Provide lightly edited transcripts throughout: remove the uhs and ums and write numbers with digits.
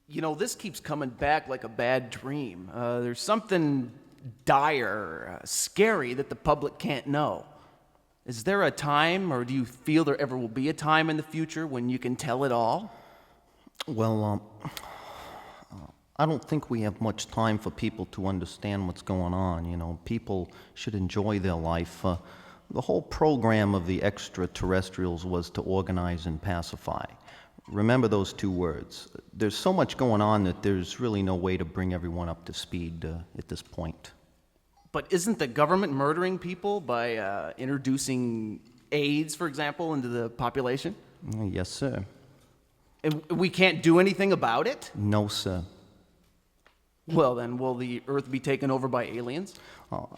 You know, this keeps coming back like a bad dream. There's something dire, scary that the public can't know. Is there a time, or do you feel there ever will be a time in the future when you can tell it all? Well, I don't think we have much time for people to understand what's going on. You know, people should enjoy their life. The whole program of the extraterrestrials was to organize and pacify. Remember those two words. There's so much going on that there's really no way to bring everyone up to speed at this point. But isn't the government murdering people by introducing AIDS, for example, into the population? Yes, sir. And we can't do anything about it? No, sir. Well, then, will the Earth be taken over by aliens?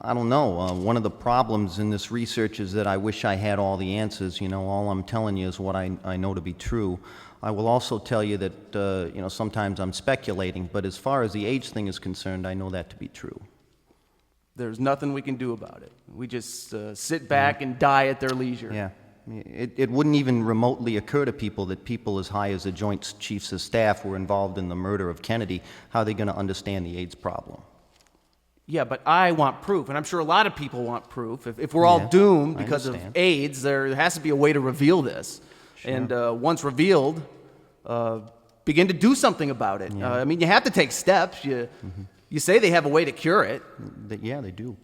I don't know. One of the problems in this research is that I wish I had all the answers. You know, all I'm telling you is what I know to be true. I will also tell you that, sometimes I'm speculating, but as far as the age thing is concerned, I know that to be true. There's nothing we can do about it. We just sit back and die at their leisure. Yeah. It wouldn't even remotely occur to people that people as high as the Joint Chiefs of Staff were involved in the murder of Kennedy. How are they going to understand the AIDS problem? Yeah, but I want proof, and I'm sure a lot of people want proof. If we're all doomed because of AIDS, there has to be a way to reveal this. Sure. And once revealed, begin to do something about it. Yeah. You have to take steps. You say they have a way to cure it. Yeah, they do.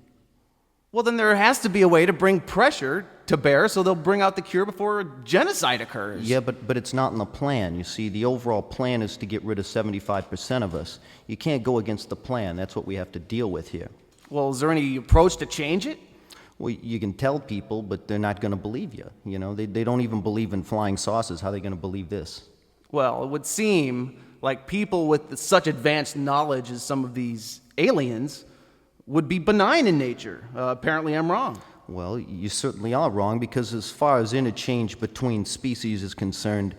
Well, then there has to be a way to bring pressure to bear so they'll bring out the cure before genocide occurs. Yeah, but it's not in the plan. You see, the overall plan is to get rid of 75% of us. You can't go against the plan. That's what we have to deal with here. Well, is there any approach to change it? Well, you can tell people, but they're not going to believe you. You know, they don't even believe in flying saucers. How are they going to believe this? Well, it would seem like people with such advanced knowledge as some of these aliens would be benign in nature. Apparently I'm wrong. Well, you certainly are wrong, because as far as interchange between species is concerned,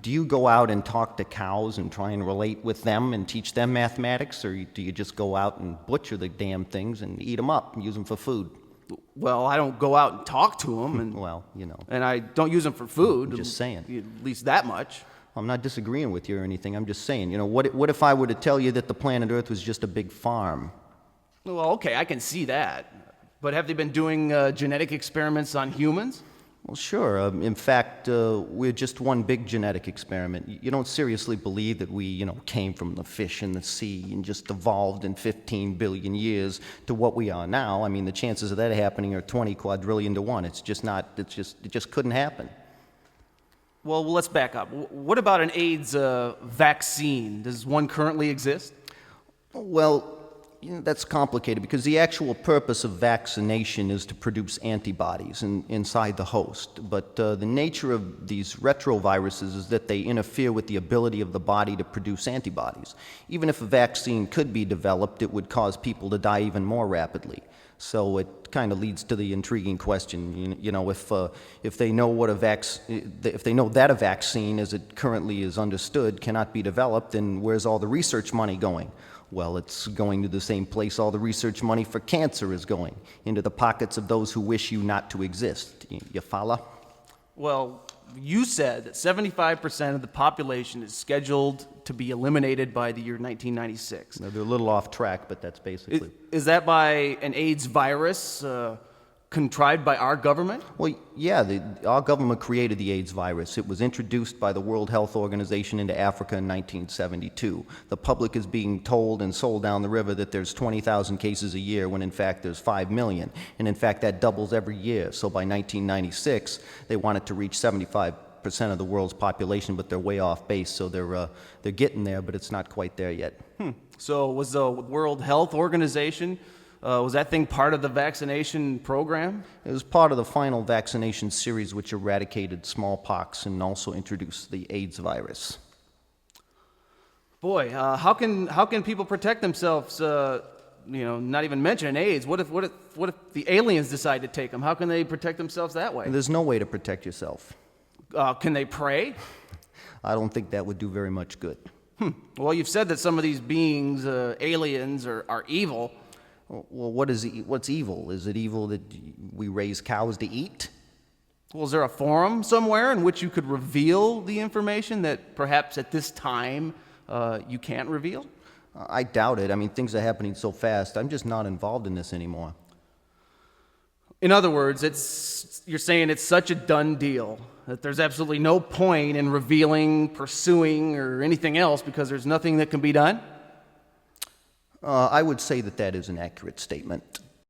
do you go out and talk to cows and try and relate with them and teach them mathematics, or do you just go out and butcher the damn things and eat them up and use them for food? Well, I don't go out and talk to them, and Well, you know. and I don't use them for food. I'm just saying. At least that much. I'm not disagreeing with you or anything. I'm just saying, what if I were to tell you that the planet Earth was just a big farm? Well, okay, I can see that. But have they been doing genetic experiments on humans? Well, sure. In fact, we're just one big genetic experiment. You don't seriously believe that we, came from the fish in the sea and just evolved in 15 billion years to what we are now? I mean, the chances of that happening are 20 quadrillion to 1. It just couldn't happen. Well, let's back up. What about an AIDS vaccine? Does one currently exist? Well, that's complicated, because the actual purpose of vaccination is to produce antibodies inside the host. But the nature of these retroviruses is that they interfere with the ability of the body to produce antibodies. Even if a vaccine could be developed, it would cause people to die even more rapidly. So it kind of leads to the intriguing question, if they know if they know that a vaccine, as it currently is understood, cannot be developed, then where's all the research money going? Well, it's going to the same place all the research money for cancer is going, into the pockets of those who wish you not to exist. You follow? Well, you said that 75% of the population is scheduled to be eliminated by the year 1996. Now, they're a little off track, but that's basically... Is that by an AIDS virus contrived by our government? Well, yeah, our government created the AIDS virus. It was introduced by the World Health Organization into Africa in 1972. The public is being told and sold down the river that there's 20,000 cases a year, when in fact there's 5 million. And in fact that doubles every year. So by 1996, they wanted to reach 75% of the world's population, but they're way off base, so they're getting there, but it's not quite there yet. So was the World Health Organization, was that thing part of the vaccination program? It was part of the final vaccination series, which eradicated smallpox and also introduced the AIDS virus. Boy, how can people protect themselves? Not even mentioning AIDS. What if the aliens decide to take them? How can they protect themselves that way? There's no way to protect yourself. Can they pray? I don't think that would do very much good. Well, you've said that some of these beings, aliens, are evil. Well, what's evil? Is it evil that we raise cows to eat? Well, is there a forum somewhere in which you could reveal the information that perhaps at this time you can't reveal? I doubt it. I mean, things are happening so fast. I'm just not involved in this anymore. In other words, you're saying it's such a done deal that there's absolutely no point in revealing, pursuing, or anything else because there's nothing that can be done? I would say that that is an accurate statement.